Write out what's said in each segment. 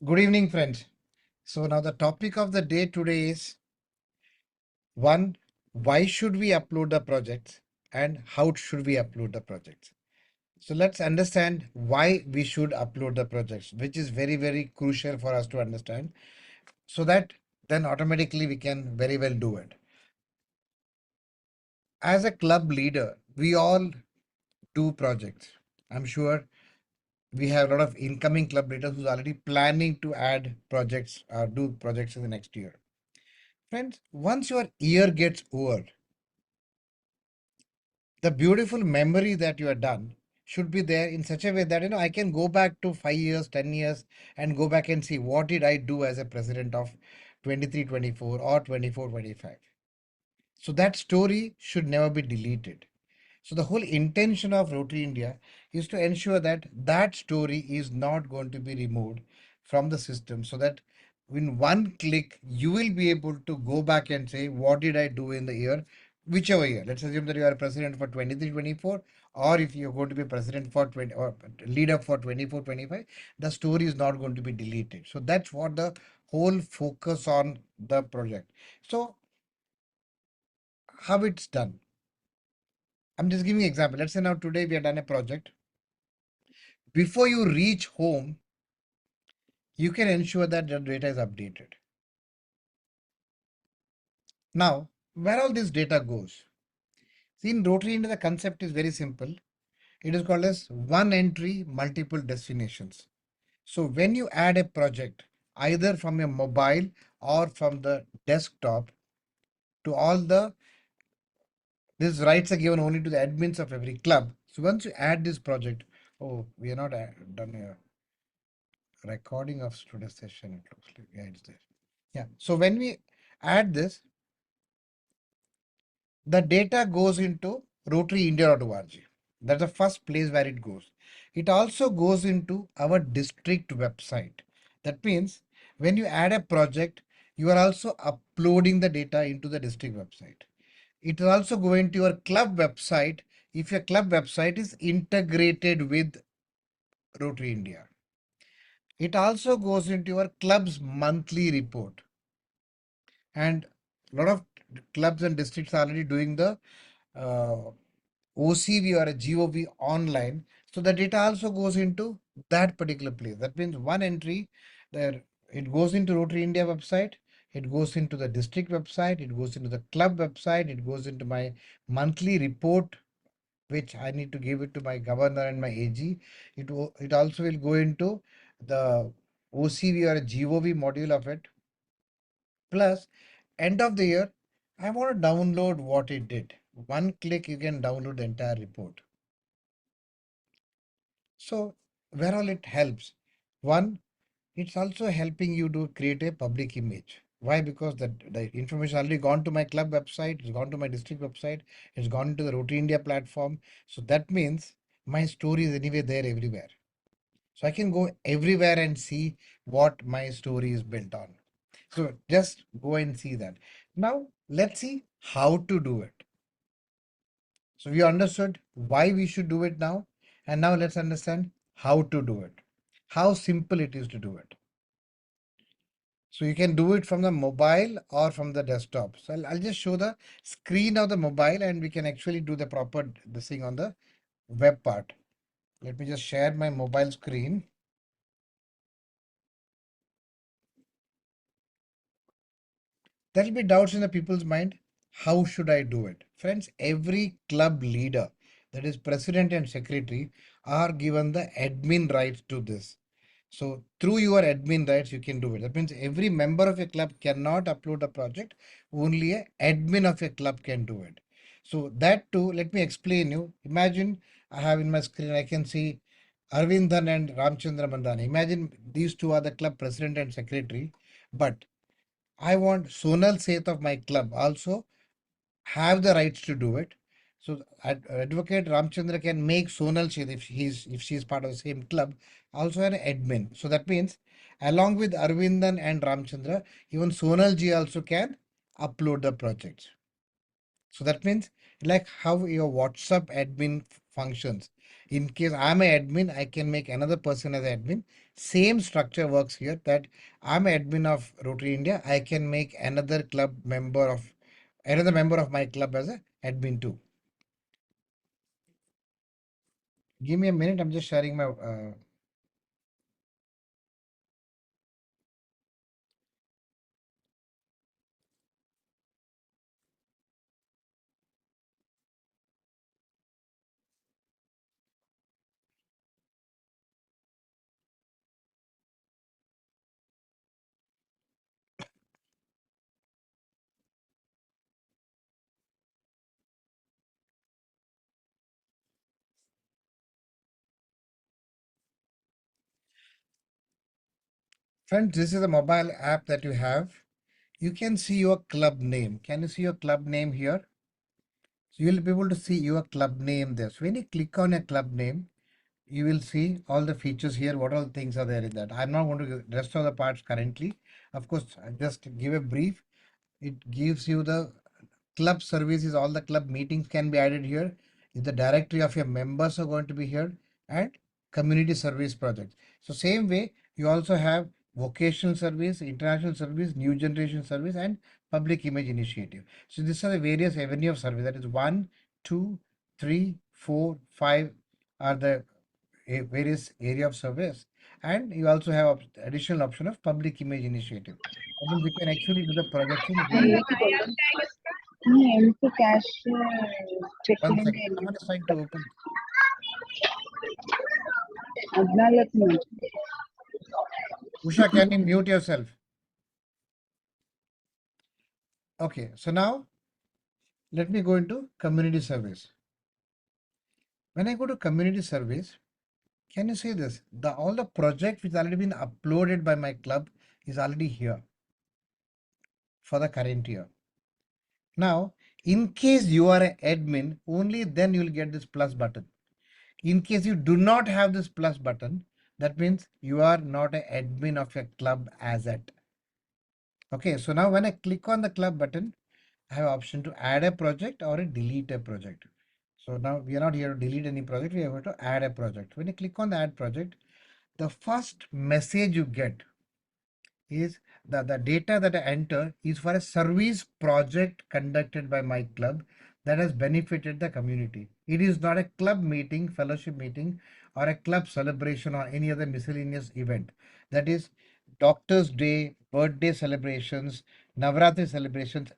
Good evening, friends. So, now the topic of the day today is one, why should we upload the projects and how should we upload the projects? So, let's understand why we should upload the projects, which is very, very crucial for us to understand so that then automatically we can very well do it. As a club leader, we all do projects. I'm sure we have a lot of incoming club leaders who's already planning to add projects or do projects in the next year. Friends, once your year gets over, the beautiful memory that you have done should be there in such a way that I can go back to 5 years, 10 years and go back and see what did I do as a president of 23, 24 or 24, 25. So that story should never be deleted. So the whole intention of Rotary India is to ensure that that story is not going to be removed from the system so that in one click you will be able to go back and say what did I do in the year, whichever year. Let's assume that you are president for 23, 24, or if you're going to be president for 20 or leader for 24, 25, the story is not going to be deleted. So that's what the whole focus on the project. So how it's done. I'm just giving an example. Let's say now today we have done a project. Before you reach home, you can ensure that your data is updated. Now, where all this data goes? See, in Rotary India, the concept is very simple. It is called as one entry, multiple destinations. So when you add a project, either from your mobile or from the desktop, to all the these rights are given only to the admins of every club. So once you add this project, oh, we are not done a recording of today's session. It looks like yeah, it's there. Yeah. So when we add this, the data goes into rotaryindia.org. That's the first place where it goes. It also goes into our district website. That means when you add a project, you are also uploading the data into the district website. It is also going to your club website if your club website is integrated with Rotary India. It also goes into your club's monthly report. And a lot of clubs and districts are already doing the OCV or a GOV online. So the data also goes into that particular place. That means one entry there, it goes into Rotary India website, it goes into the district website, it goes into the club website, it goes into my monthly report, which I need to give it to my governor and my AG. It also will go into the OCV or a GOV module of it. Plus, end of the year, I want to download what it did. One click, you can download the entire report. So, where all it helps? One, it's also helping you to create a public image. Why? Because the information already gone to my club website, it's gone to my district website, it's gone to the Rotary India platform. So that means my story is anyway there everywhere. So I can go everywhere and see what my story is built on. So just go and see that. Now let's see how to do it. So we understood why we should do it now. And now let's understand how to do it. How simple it is to do it. So you can do it from the mobile or from the desktop. So I'll just show the screen of the mobile and we can actually do the proper this thing on the web part. Let me just share my mobile screen. There will be doubts in the people's mind. How should I do it? Friends, every club leader, that is president and secretary, are given the admin rights to this. So through your admin rights, you can do it. That means every member of a club cannot upload a project. Only a admin of a club can do it. So that too, let me explain you. Imagine I have in my screen, I can see Arvindan and Ramchandra Mandana. Imagine these two are the club president and secretary, but I want Sonal Seth of my club also have the rights to do it. So Advocate Ramchandra can make Sonal Seth if she is part of the same club also an admin. So that means along with Arvindan and Ramchandra, even Sonal ji also can upload the projects. So that means like how your WhatsApp admin functions. In case I'm an admin, I can make another person as admin. Same structure works here that I'm an admin of Rotary India. I can make another member of my club as a admin too. Give me a minute. I'm just sharing my. Friends, this is a mobile app that you have. You can see your club name. Can you see your club name here? So you'll be able to see your club name there. So when you click on a club name, you will see all the features here. What all things are there in that? I'm not going to give rest of the parts currently. Of course, I just give a brief. It gives you the club services, all the club meetings can be added here. The directory of your members are going to be here and community service projects. So same way, you also have vocational service, international service, new generation service, and public image initiative. So these are the various avenue of service. That is one, two, three, four, five are the various area of service. And you also have additional option of public image initiative. That means you can actually do the projects in very empty cash check one in second. Someone is trying to open. 14 Usha, can you mute yourself? Okay, so now let me go into community service. When I go to community service, can you see this? All the project which already been uploaded by my club is already here for the current year. Now, in case you are an admin, only then you will get this plus button. In case you do not have this plus button, that means you are not an admin of your club as yet. Okay, so now when I click on the club button, I have option to add a project or a delete a project. So now we are not here to delete any project, we are going to add a project. When you click on the add project, the first message you get is the data that I enter is for a service project conducted by my club that has benefited the community. It is not a club meeting, fellowship meeting, or a club celebration or any other miscellaneous event. That is Doctor's Day, birthday celebrations, Navratri celebrations.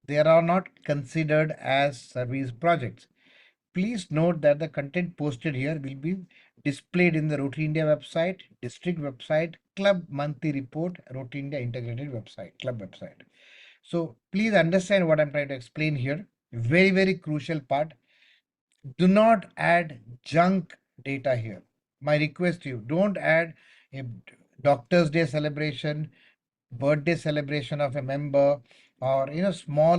They are not considered as service projects. Please note that the content posted here will be displayed in the Rotary India website, district website, club monthly report, Rotary India integrated website, club website. So please understand what I'm trying to explain here. Very, very crucial part. Do not add junk data here. My request to you, don't add a Doctor's Day celebration, birthday celebration of a member, or small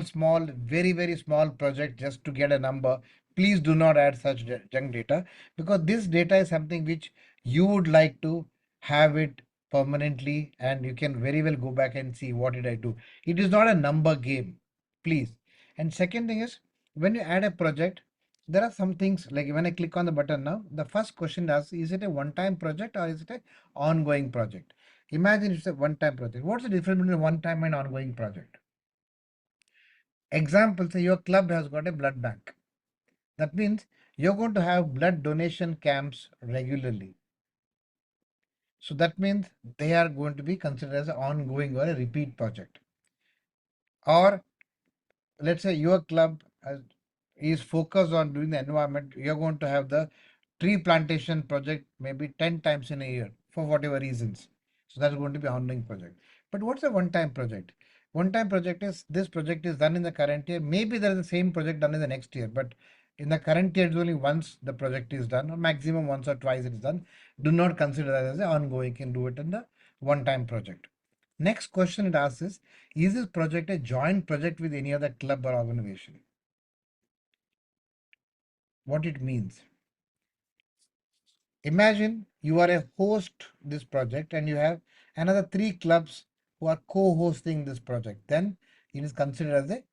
very small project just to get a number. Please do not add such junk data, because this data is something which you would like to have it permanently, and you can very well go back and see what did I do. It is not a number game, please. And second thing is, when you add a project, there are some things like when I click on the button now, the first question asks, is it a one-time project or is it a ongoing project? Imagine it's a one-time project. What's the difference between a one-time and ongoing project? Example, say your club has got a blood bank. That means you're going to have blood donation camps regularly. So that means they are going to be considered as an ongoing or a repeat project. Or let's say your club is focused on doing the environment, you're going to have the tree plantation project maybe 10 times in a year for whatever reasons. So that's going to be ongoing project. But what's a one-time project? One-time project is this project is done in the current year. Maybe there is the same project done in the next year, but in the current year, it's only once the project is done, or maximum once or twice it is done. Do not consider that as an ongoing. You can do it in the one-time project. Next question it asks is this project a joint project with any other club or organization? What it means. Imagine you are a host this project and you have another three clubs who are co-hosting this project. Then it is considered as a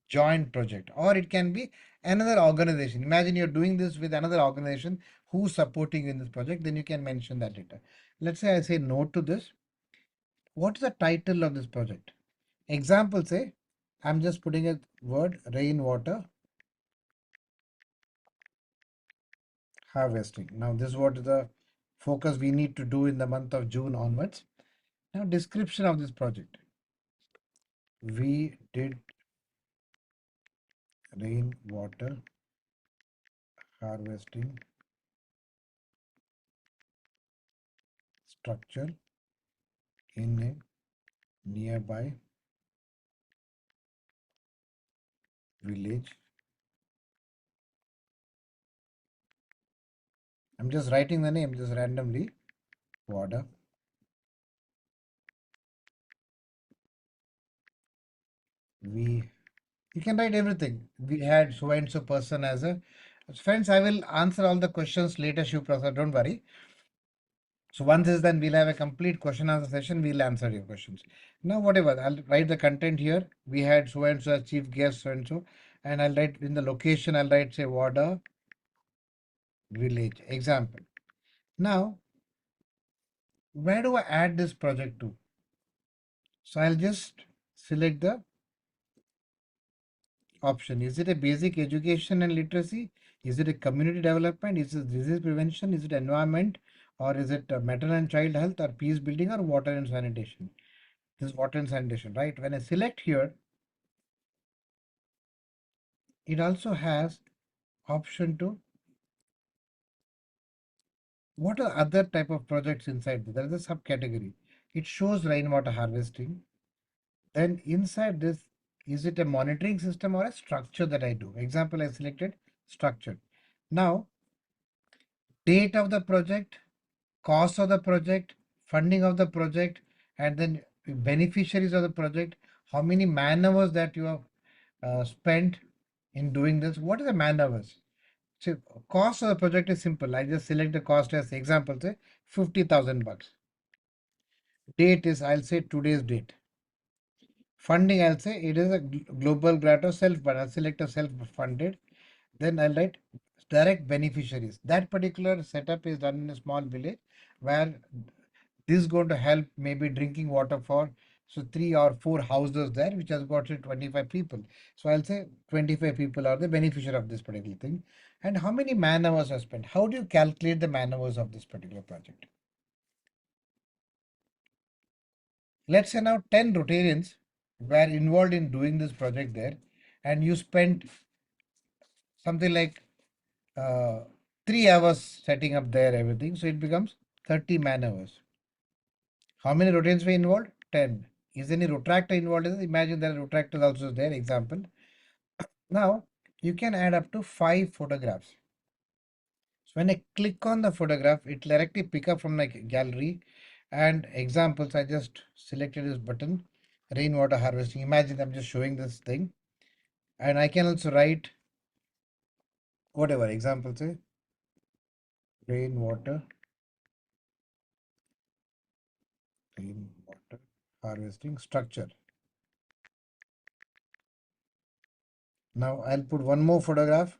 joint project, or it can be another organization. Imagine you're doing this with another organization who's supporting you in this project, then you can mention that later. Let's say I say no to this. What is the title of this project? Example, say I'm just putting a word rainwater harvesting. Now this is what is the focus we need to do in the month of June onwards. Now description of this project. We did rainwater harvesting structure in a nearby village. I'm just writing the name just randomly. Water. We You can write everything. We had so and so person as a friends. I will answer all the questions later, Shiv Prasad. Don't worry. So once is done, we'll have a complete question answer session. We'll answer your questions. Now, whatever, I'll write the content here. We had so and so as chief guest, so and so, and I'll write in the location. I'll write say Wada village. Example. Now, where do I add this project to? So I'll just select the option. Is it a basic education and literacy? Is it a community development? Is it disease prevention? Is it environment? Or is it maternal and child health or peace building or water and sanitation? This is water and sanitation, right? When I select here, it also has option to what are other type of projects inside this? There is a subcategory. It shows rainwater harvesting. Then inside this, is it a monitoring system or a structure that I do? Example, I selected structure. Now, date of the project, cost of the project, funding of the project, and then beneficiaries of the project, how many man hours that you have spent in doing this. What are the man hours? So cost of the project is simple. I just select the cost as example, say 50,000 bucks. Date is, I'll say today's date. Funding, I'll say it is a global grant or self, but I'll select a self-funded. Then I'll write direct beneficiaries. That particular setup is done in a small village where this is going to help maybe drinking water for so 3 or 4 houses there which has got say 25 people. So I'll say 25 people are the beneficiary of this particular thing. And how many man hours are spent? How do you calculate the man hours of this particular project? Let's say now 10 Rotarians were involved in doing this project there, and you spent something like uh, 3 hours setting up there everything. So it becomes 30 man hours. How many Rotarians were involved? 10. Is any retractor involved in this? Imagine there are retractors also there. Example. Now you can add up to 5 photographs. So when I click on the photograph, it directly pick up from my gallery and examples. I just selected this button, rainwater harvesting. Imagine I'm just showing this thing, and I can also write whatever example say rainwater, rainwater harvesting structure. Now I'll put one more photograph.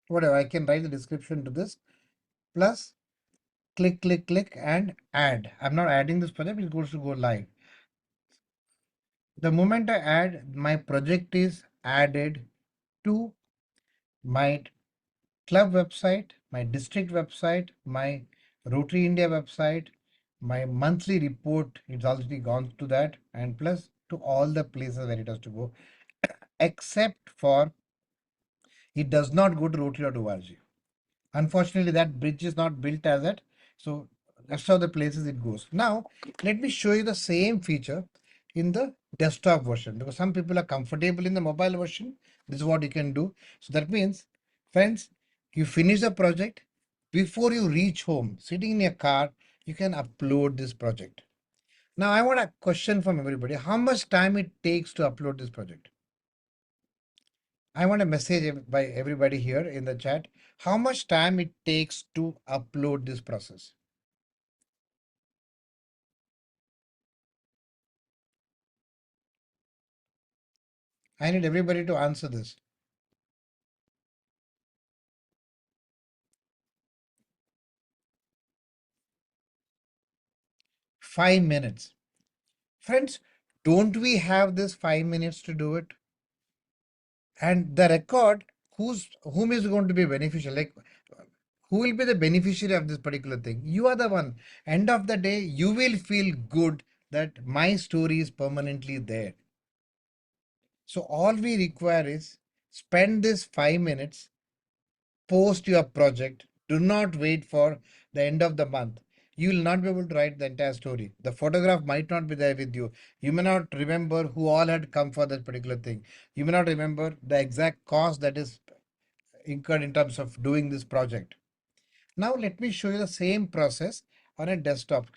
Whatever I can write the description to this plus click, click, click and add. I'm not adding this project, it goes to go live. The moment I add, my project is added to my club website, my district website, my Rotary India website, my monthly report, it's already gone to that, and plus to all the places where it has to go, except for it does not go to Rotary.org. Unfortunately, that bridge is not built as that. So rest of the places it goes. Now, let me show you the same feature in the desktop version because some people are comfortable in the mobile version. This is what you can do. So that means, friends, you finish the project before you reach home, sitting in your car, you can upload this project. Now, I want a question from everybody. How much time it takes to upload this project? I want a message by everybody here in the chat. How much time it takes to upload this process? I need everybody to answer this. 5 minutes. Friends, don't we have this 5 minutes to do it? And the record, whom is going to be beneficial? Like, who will be the beneficiary of this particular thing? You are the one. End of the day, you will feel good that my story is permanently there. So all we require is spend this 5 minutes, post your project. Do not wait for the end of the month. You will not be able to write the entire story. The photograph might not be there with you. You may not remember who all had come for that particular thing. You may not remember the exact cost that is incurred in terms of doing this project. Now let me show you the same process on a desktop.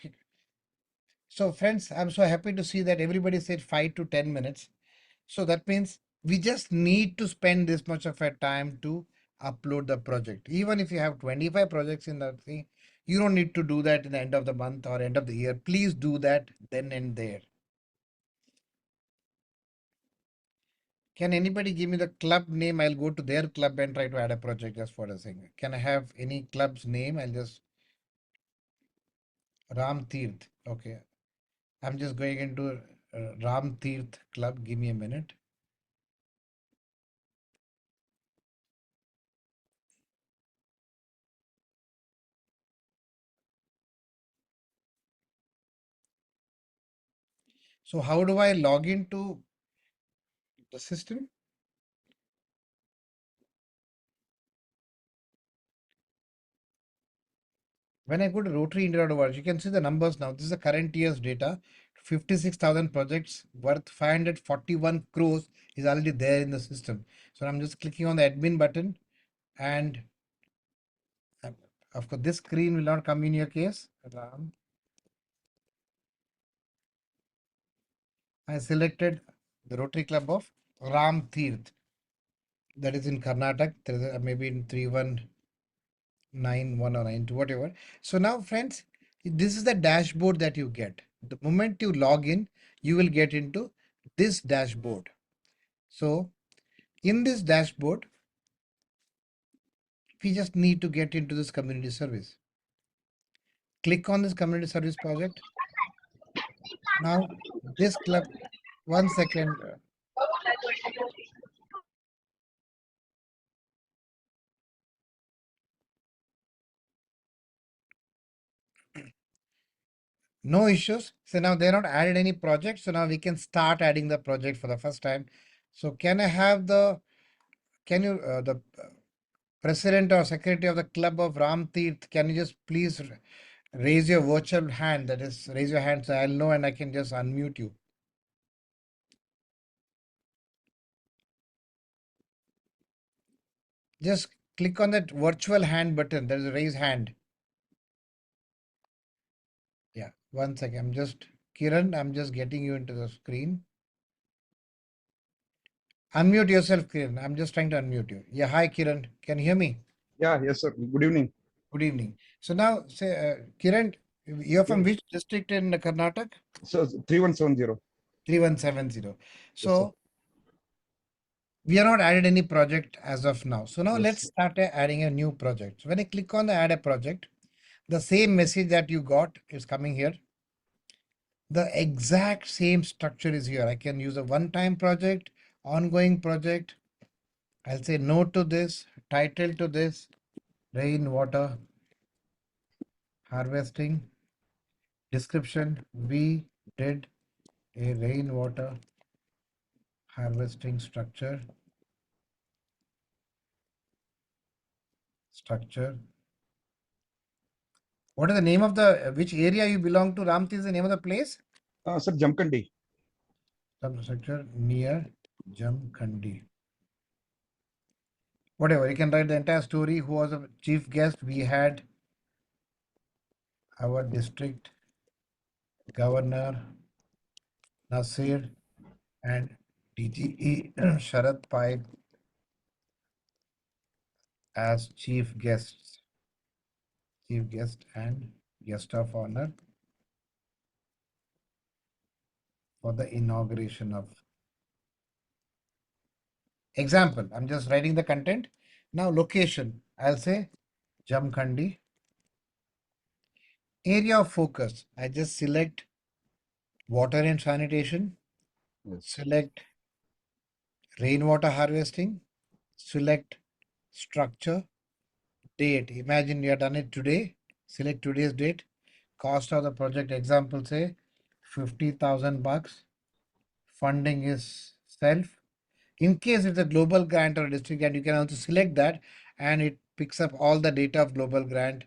So friends, I'm so happy to see that everybody said 5 to 10 minutes. So that means we just need to spend this much of a time to upload the project. Even if you have 25 projects in the thing, you don't need to do that in the end of the month or end of the year. Please do that then and there. Can anybody give me the club name? I'll go to their club and try to add a project just for a thing. Can I have any club's name? I'll just Ram Tirth. Okay. I'm just going into Ram Tirth club. Give me a minute. So how do I log into the system? When I go to Rotary you can see the numbers now. This is the current year's data. 56,000 projects worth 541 crores is already there in the system. So I'm just clicking on the admin button and uh, of course this screen will not come in your case. I selected the Rotary Club of Ram Tirth, that is in Karnataka. There is maybe in 3191 or 92, whatever. So now, friends, this is the dashboard that you get. The moment you log in, you will get into this dashboard. So in this dashboard, we just need to get into this community service. Click on this community service project. Now, this club, 1 second. No issues. So now they're not added any project. So now we can start adding the project for the first time. So can I have the president or secretary of the club of Ram Tirth, can you just please raise your virtual hand? That is, raise your hand so I'll know and I can just unmute you. Just click on that virtual hand button. There's a raise hand. Yeah, 1 second. Kiran, I'm just getting you into the screen. Unmute yourself, Kiran. I'm just trying to unmute you. Yeah, hi, Kiran. Can you hear me? Yeah, yes, sir. Good evening. Good evening. So now, say, Kiran, you're Yeah, from which district in Karnataka? so 3170. 3170. Yes, sir. So we are not added any project as of now. So now let's Yes. start adding a new project. So when I click on the add a project, the same message that you got is coming here. The exact same structure is here. I can use a one-time project, ongoing project. I'll say no to this, title to this, rainwater harvesting, description. We did a rainwater harvesting structure. What is the name of the which area you belong to? Ramti is the name of the place. Sir, Jamkandi. Substructure near Jamkhandi. Whatever, you can write the entire story. Who was the chief guest? We had our district governor Nasir and DGE Sharad Pai as chief guest and guest of honor for the inauguration of Example, I'm just writing the content. Now location, I'll say Jamkhandi. Area of focus, I just select water and sanitation, Yes. select rainwater harvesting, select structure, date. Imagine you have done it today. Select today's date. Cost of the project, example say 50,000 bucks. Funding is self. In case it's a global grant or a district grant, you can also select that and it picks up all the data of global grant.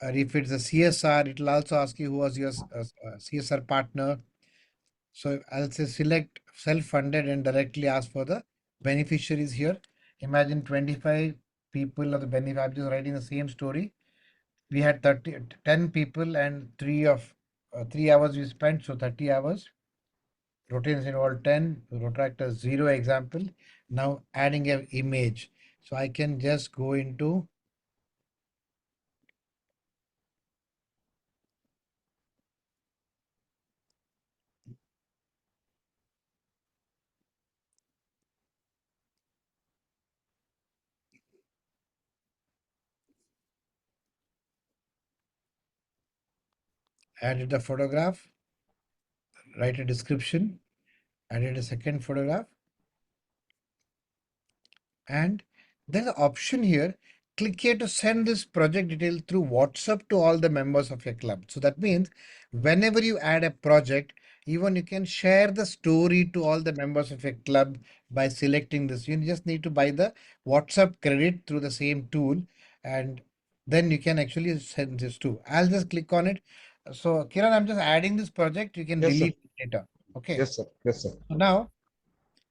Or if it's a CSR, it will also ask you who was your CSR partner. So I'll say select self-funded and directly ask for the beneficiaries here. Imagine 25 people of the benefit. I'm just writing the same story. We had 10 people and 3 hours we spent, so 30 hours. Rotations involved 10, protractor 0 example. Now adding an image. So I can just go into added a photograph, write a description, added a second photograph, and there's an option here. Click here to send this project detail through WhatsApp to all the members of your club. So that means whenever you add a project, even you can share the story to all the members of your club by selecting this. You just need to buy the WhatsApp credit through the same tool, and then you can actually send this to. I'll just click on it. So Kiran, I'm just adding this project. You can Yes, sir. delete data. Okay. Yes, sir. Yes, sir. So now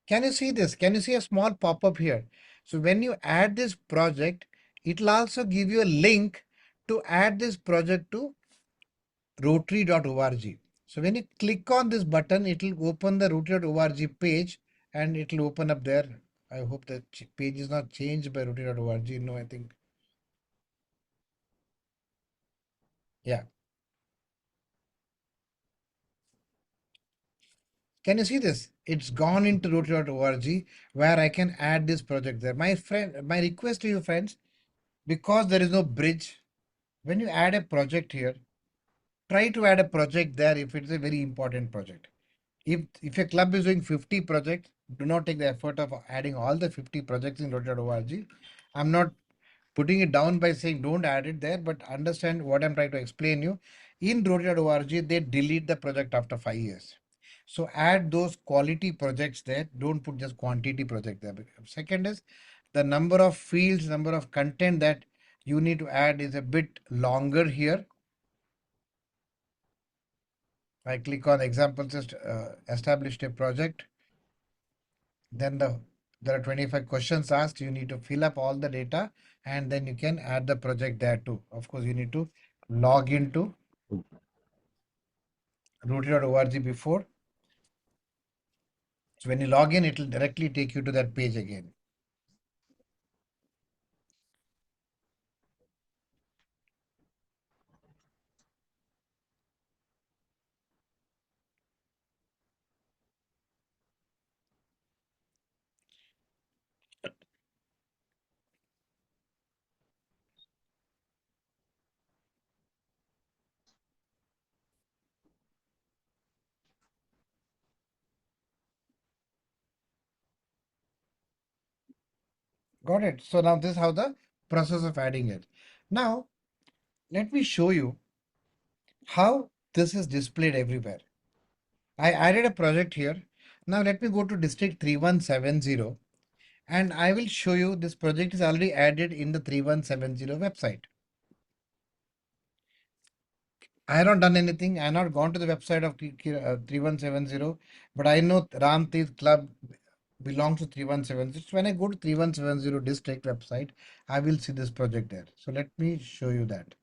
can you see this? Can you see a small pop-up here? So when you add this project, it'll also give you a link to add this project to rotary.org. So when you click on this button, it'll open the rotary.org page and it'll open up there. I hope the page is not changed by rotary.org. No, I think. Yeah. Can you see this? It's gone into rotary.org where I can add this project there. My friend, my request to you friends, because there is no bridge, when you add a project here, try to add a project there if it's a very important project. If your club is doing 50 projects, do not take the effort of adding all the 50 projects in Rotary.org. I'm not putting it down by saying don't add it there, but understand what I'm trying to explain you. In Rotary.org, they delete the project after 5 years. So add those quality projects there. Don't put just quantity project there. Second is the number of fields, number of content that you need to add is a bit longer here. I click on example, just established a project. Then there are 25 questions asked. You need to fill up all the data and then you can add the project there too. Of course, you need to log into rooted.org before. So when you log in, it will directly take you to that page again. Got it. So now this is how the process of adding it. Now, let me show you how this is displayed everywhere. I added a project here. Now let me go to district 3170 and I will show you this project is already added in the 3170 website. I have not done anything. I have not gone to the website of 3170, but I know Ram Teeth Club belongs to 3170. So when I go to 3170 district website, I will see this project there. So let me show you that.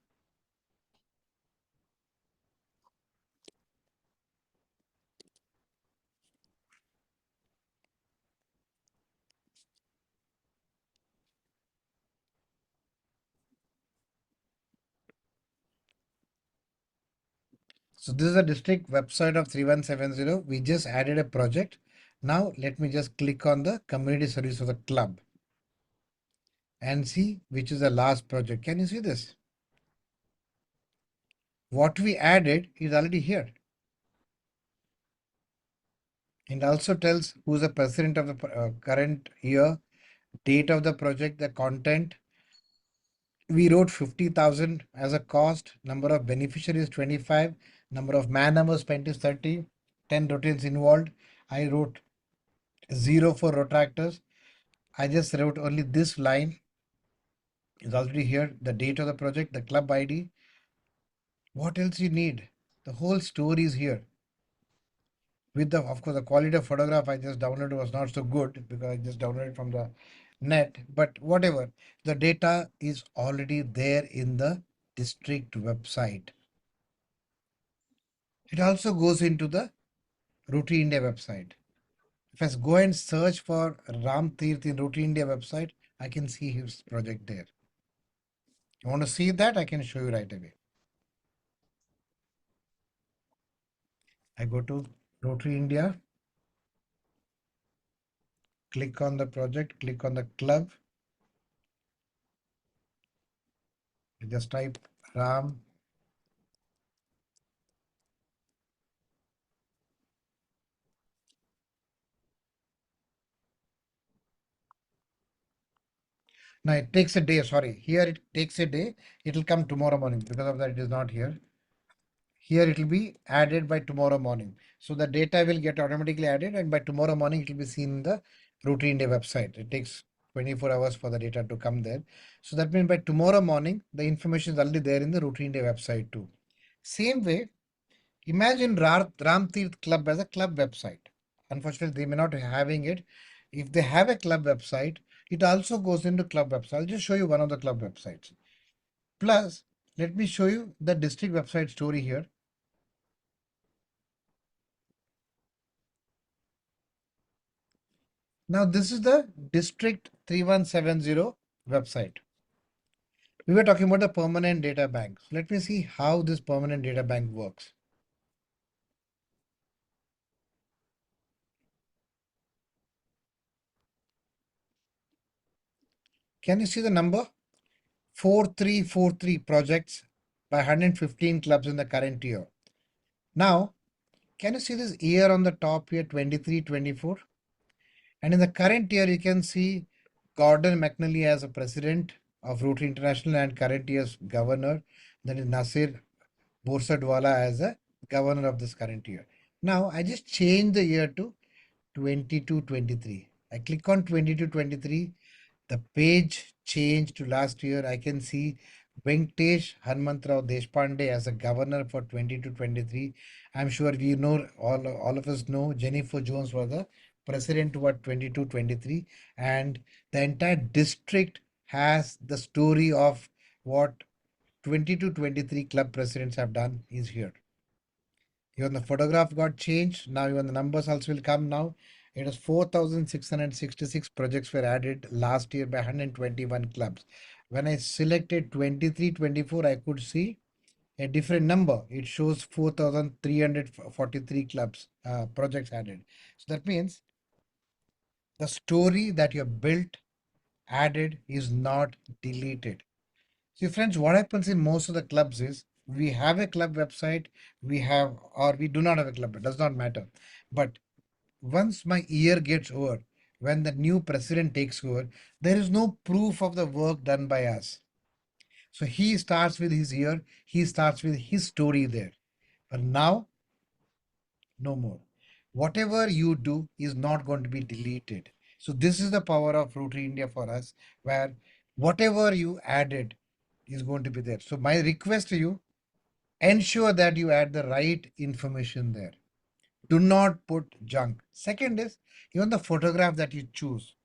So this is the district website of 3170. We just added a project. Now let me just click on the community service of the club and see which is the last project. Can you see this? What we added is already here. It also tells who's the president of the current year, date of the project, the content. We wrote 50,000 as a cost, number of beneficiaries 25, number of man hours spent is 30, 10 routines involved. I wrote 0 for retractors. I just wrote only this line is already here, the date of the project, the club ID. What else you need? The whole story is here. With the, of course, the quality of photograph I just downloaded was not so good because I just downloaded from the net, but whatever, the data is already there in the district website. It also goes into the Rotary India website. If I go and search for Ram Tirth in Rotary India website, I can see his project there. You want to see that? I can show you right away. I go to Rotary India, click on the project, click on the club. I just type Ram. Now it takes a day. Sorry, here it takes a day. It will come tomorrow morning. Because of that, it is not here. Here it will be added by tomorrow morning. So the data will get automatically added, and by tomorrow morning it will be seen in the Rotary India website. It takes 24 hours for the data to come there. So that means by tomorrow morning, the information is already there in the Rotary India website too. Same way, imagine Ram Tirth Club as a club website. Unfortunately, they may not be having it. If they have a club website, it also goes into club website. I'll just show you one of the club websites. Plus, let me show you the district website story here. Now, this is the district 3170 website. We were talking about the permanent data bank. So let me see how this permanent data bank works. Can you see the number? 4343 projects by 115 clubs in the current year. Now, can you see this year on the top here, 23, 24? And in the current year, you can see Gordon McNally as a president of Rotary International and current year's governor. Then is Nasir Borsadwala as a governor of this current year. Now, I just changed the year to 22-23. I click on 22-23. The page changed to last year. I can see Venkatesh Hanumantrao Deshpande as a governor for 22-23. I'm sure we know, all of us know, Jennifer Jones was the president toward 22-23. And the entire district has the story of what 22-23 club presidents have done is here. Even the photograph got changed. Now even the numbers also will come now. It was 4,666 projects were added last year by 121 clubs. When I selected 23-24, I could see a different number. It shows 4,343 clubs, projects added. So that means the story that you have built, added is not deleted. See, friends, what happens in most of the clubs is we have a club website, we have, or we do not have a club, it does not matter. But once my year gets over, when the new president takes over, there is no proof of the work done by us. So he starts with his year, he starts with his story there. But now, no more. Whatever you do is not going to be deleted. So this is the power of Rotary India for us, where whatever you added is going to be there. So my request to you, ensure that you add the right information there. Do not put junk. Second is, even the photograph that you choose,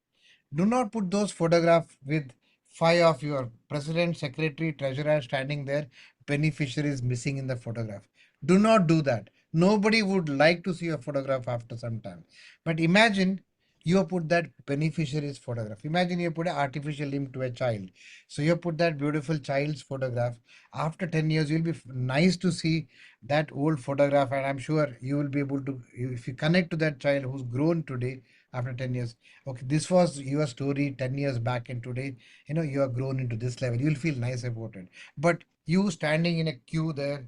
do not put those photographs with five of your president, secretary, treasurer standing there, beneficiaries missing in the photograph. Do not do that. Nobody would like to see a photograph after some time. But imagine you have put that beneficiary's photograph. Imagine you put an artificial limb to a child. So you have put that beautiful child's photograph. After 10 years, you'll be nice to see that old photograph. And I'm sure you will be able to, if you connect to that child who's grown today after 10 years. Okay, this was your story 10 years back, and today, you have grown into this level. You'll feel nice about it. But you standing in a queue there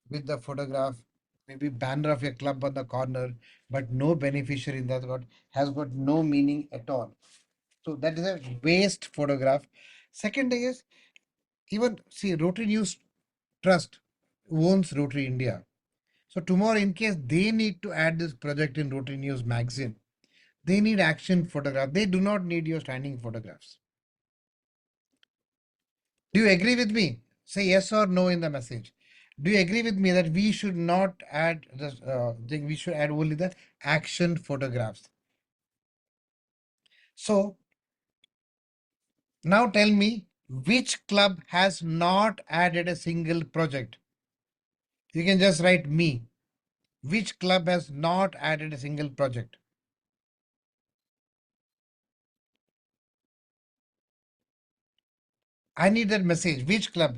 with the photograph, maybe banner of your club on the corner, but no beneficiary in that has got no meaning at all. So that is a waste photograph. Second is, even see, Rotary News Trust owns Rotary India. So tomorrow, in case they need to add this project in Rotary News magazine, they need action photograph. They do not need your standing photographs. Do you agree with me? Say yes or no in the message. Do you agree with me that we should not add this? We should add only the action photographs. So now tell me, which club has not added a single project? You can just write me. Which club has not added a single project? I need that message. Which club?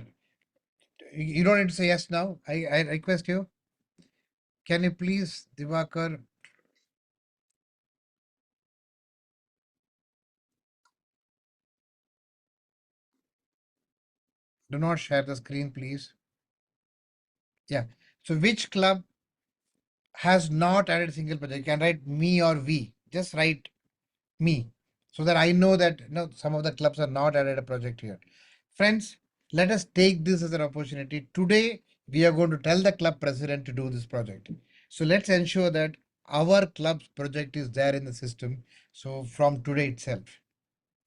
You don't need to say yes now. I request you. Can you please, Divakar, do not share the screen, please. Yeah. So which club has not added a single project? You can write me or we. Just write me so that I know that some of the clubs are not added a project here. Friends, let us take this as an opportunity. Today, we are going to tell the club president to do this project. So let's ensure that our club's project is there in the system. So from today itself.